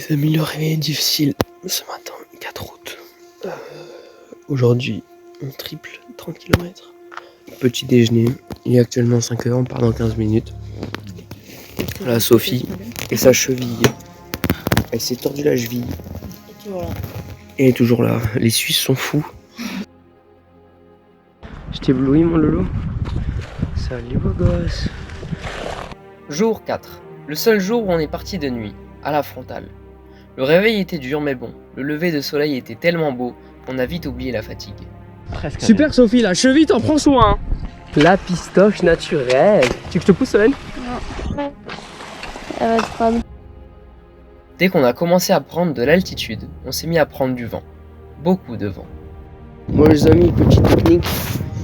Les amis, le réveil est difficile ce matin, 4 août. Aujourd'hui, on triple 30 km. Petit déjeuner, il est actuellement 5h, on part dans 15 minutes. Là, Sophie et sa cheville. Elle s'est tordue la cheville. Et elle est toujours là. Les Suisses sont fous. Je t'ai ébloui, mon Lolo. Salut, beau gosse. Jour 4. Le seul jour où on est parti de nuit, à la frontale. Le réveil était dur mais bon, le lever de soleil était tellement beau qu'on a vite oublié la fatigue. Super Sophie, la cheville, t'en prends soin. La pistoche naturelle. Tu veux que je te pousse, Solène? Non. Elle va se prendre. Dès qu'on a commencé à prendre de l'altitude, on s'est mis à prendre du vent. Beaucoup de vent. Moi les amis, petite technique.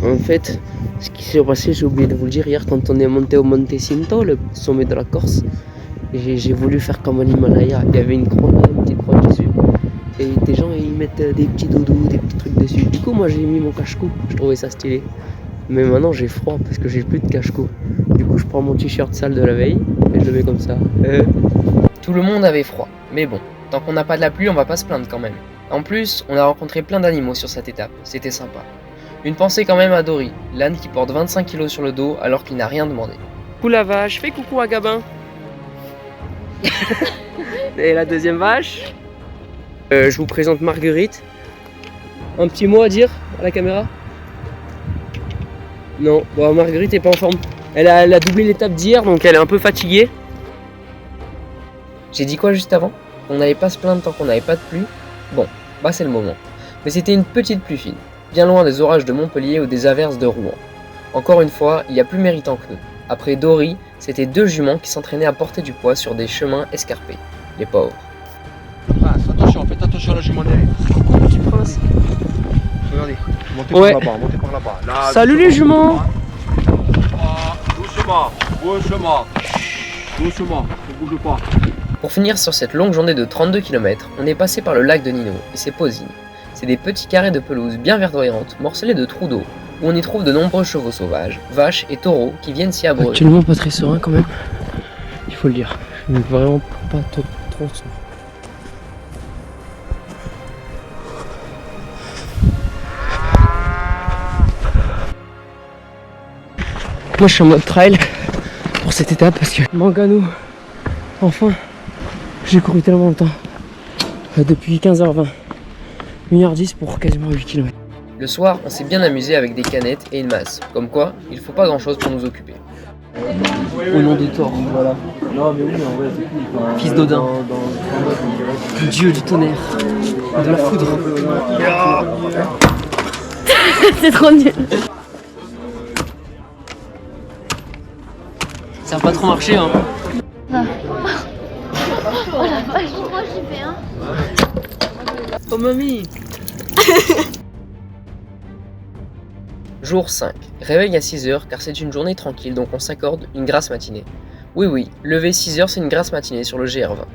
En fait, ce qui s'est passé, j'ai oublié de vous le dire, hier quand on est monté au Monte Cinto, le sommet de la Corse, j'ai voulu faire comme en Himalaya. Il y avait une petite croix dessus. Et des gens ils mettent des petits doudous, des petits trucs dessus. Du coup moi j'ai mis mon cache-cou, je trouvais ça stylé. Mais maintenant j'ai froid parce que j'ai plus de cache-cou. Du coup je prends mon t-shirt sale de la veille et je le mets comme ça. Tout le monde avait froid, mais bon, tant qu'on n'a pas de la pluie, on va pas se plaindre quand même. En plus, on a rencontré plein d'animaux sur cette étape, c'était sympa. Une pensée quand même à Dory, l'âne qui porte 25 kg sur le dos alors qu'il n'a rien demandé. Coucou la vache, fais coucou à Gabin. Et la deuxième vache. Je vous présente Marguerite. Un petit mot à dire à la caméra? Non, bon, Marguerite est pas en forme. Elle a doublé l'étape d'hier, donc elle est un peu fatiguée. J'ai dit quoi juste avant? On n'allait pas se plaindre tant qu'on n'avait pas de pluie? Bon, bah c'est le moment. Mais c'était une petite pluie fine, bien loin des orages de Montpellier ou des averses de Rouen. Encore une fois, il y a plus méritant que nous. Après Dory, c'était deux juments qui s'entraînaient à porter du poids sur des chemins escarpés. Les pauvres. Attention, faites attention à la jument derrière. Coucou petit prince. Regardez, montez Ouais. par là-bas, montez par là-bas. Là, Salut les juments. Doucement, doucement, doucement, ne bouge pas. Pour finir sur cette longue journée de 32 km, on est passé par le lac de Nino et ses Pausines. C'est des petits carrés de pelouse bien verdoyantes, morcelés de trous d'eau, où on y trouve de nombreux chevaux sauvages, vaches et taureaux qui viennent s'y abreuver. Actuellement pas très serein quand même. Il faut le dire. Mais vraiment pas trop serein. Moi je suis en mode trail pour cette étape parce que Mangano, enfin, j'ai couru tellement longtemps. Depuis 15h20, 1h10 pour quasiment 8 km. Le soir, on s'est bien amusé avec des canettes et une masse, comme quoi il faut pas grand chose pour nous occuper. Au nom de Thor, voilà. Non, mais oui, en vrai, c'est cool. Fils d'Odin, dieu du tonnerre, de la foudre. C'est trop nul. Ça a pas trop marché hein. Oh la vache, moi j'ai fait un. Oh mamie. Jour 5. Réveil à 6h car c'est une journée tranquille donc on s'accorde une grasse matinée. Oui, lever 6h c'est une grasse matinée sur le GR20.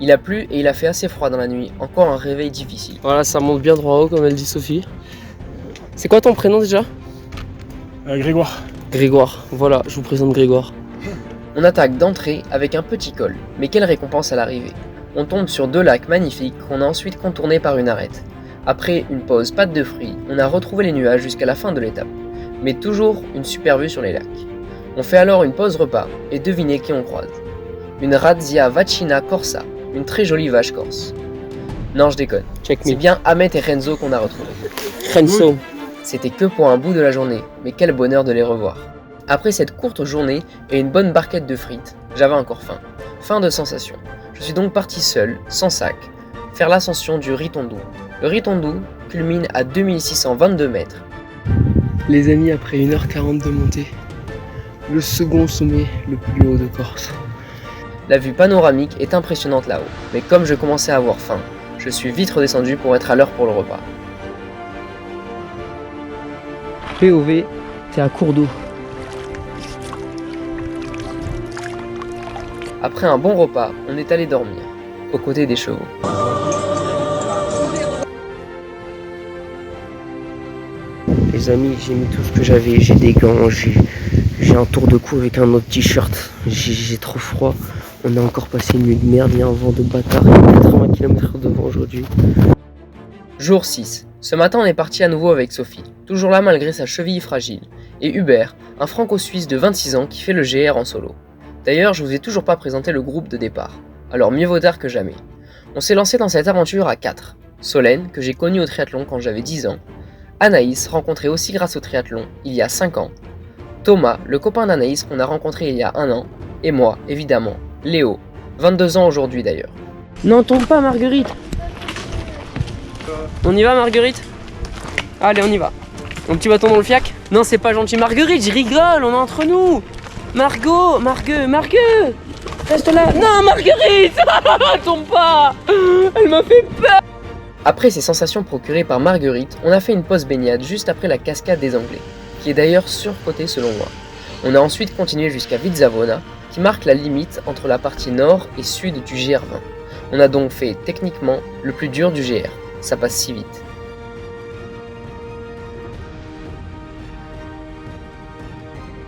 Il a plu et il a fait assez froid dans la nuit, encore un réveil difficile. Voilà, ça monte bien droit haut comme elle dit Sophie. C'est quoi ton prénom déjà? Grégoire. Grégoire, voilà, je vous présente Grégoire. On attaque d'entrée avec un petit col, mais quelle récompense à l'arrivée. On tombe sur deux lacs magnifiques qu'on a ensuite contournés par une arête. Après une pause pâte de fruits, on a retrouvé les nuages jusqu'à la fin de l'étape, mais toujours une super vue sur les lacs. On fait alors une pause repas, et devinez qui on croise. Une Razzia Vaccina Corsa, une très jolie vache corse. Non, je déconne, Check c'est me. bien Ahmet et Renzo qu'on a retrouvés. Renzo. C'était que pour un bout de la journée, mais quel bonheur de les revoir. Après cette courte journée et une bonne barquette de frites, j'avais encore faim. Fin de sensation. Je suis donc parti seul, sans sac, faire l'ascension du Ritondu. Le Ritondu culmine à 2622 mètres. Les amis, après 1h40 de montée, le second sommet le plus haut de Corse. La vue panoramique est impressionnante là-haut, mais comme je commençais à avoir faim, je suis vite redescendu pour être à l'heure pour le repas. POV, t'es à court d'eau. Après un bon repas, on est allé dormir, aux côtés des chevaux. Les amis, j'ai mis tout ce que j'avais, j'ai des gants, j'ai un tour de cou avec un autre t-shirt, j'ai trop froid. On a encore passé une nuit de merde, il y a un vent de bâtard, il y a 80 km de vent aujourd'hui. Jour 6. Ce matin, on est parti à nouveau avec Sophie, toujours là malgré sa cheville fragile, et Hubert, un franco-suisse de 26 ans qui fait le GR en solo. D'ailleurs, je vous ai toujours pas présenté le groupe de départ, alors mieux vaut tard que jamais. On s'est lancé dans cette aventure à 4. Solène, que j'ai connue au triathlon quand j'avais 10 ans, Anaïs, rencontrée aussi grâce au triathlon il y a 5 ans, Thomas, le copain d'Anaïs qu'on a rencontré il y a 1 an, et moi, évidemment, Léo, 22 ans aujourd'hui d'ailleurs. Non, tombe pas Marguerite. On y va Marguerite? Allez, on y va. Mon petit bâton dans le fiac? Non, c'est pas gentil Marguerite, je rigole, on est entre nous. Margot, Marguerite, reste là. Non Marguerite, tombe pas. Elle m'a fait peur. Après ces sensations procurées par Marguerite, on a fait une pause baignade juste après la cascade des Anglais, qui est d'ailleurs surcotée selon moi. On a ensuite continué jusqu'à Vizzavona, qui marque la limite entre la partie nord et sud du GR20. On a donc fait techniquement le plus dur du GR, ça passe si vite.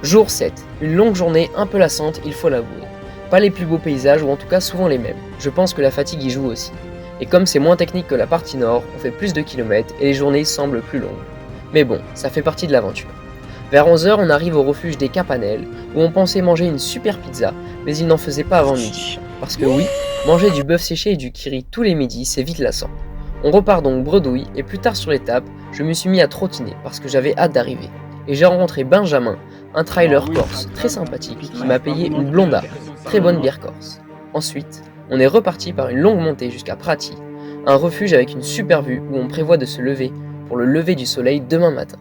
Jour 7, une longue journée un peu lassante, il faut l'avouer. Pas les plus beaux paysages, ou en tout cas souvent les mêmes. Je pense que la fatigue y joue aussi. Et comme c'est moins technique que la partie nord, on fait plus de kilomètres et les journées semblent plus longues. Mais bon, ça fait partie de l'aventure. Vers 11h, on arrive au refuge des Campanelles, où on pensait manger une super pizza, mais il n'en faisait pas avant midi. Parce que oui, manger du bœuf séché et du kiri tous les midis, c'est vite lassant. On repart donc bredouille, et plus tard sur l'étape, je me suis mis à trottiner, parce que j'avais hâte d'arriver. Et j'ai rencontré Benjamin, un trailer corse très sympathique, qui m'a payé une blonda, très bonne bière corse. Ensuite, on est reparti par une longue montée jusqu'à Prati, un refuge avec une super vue où on prévoit de se lever pour le lever du soleil demain matin.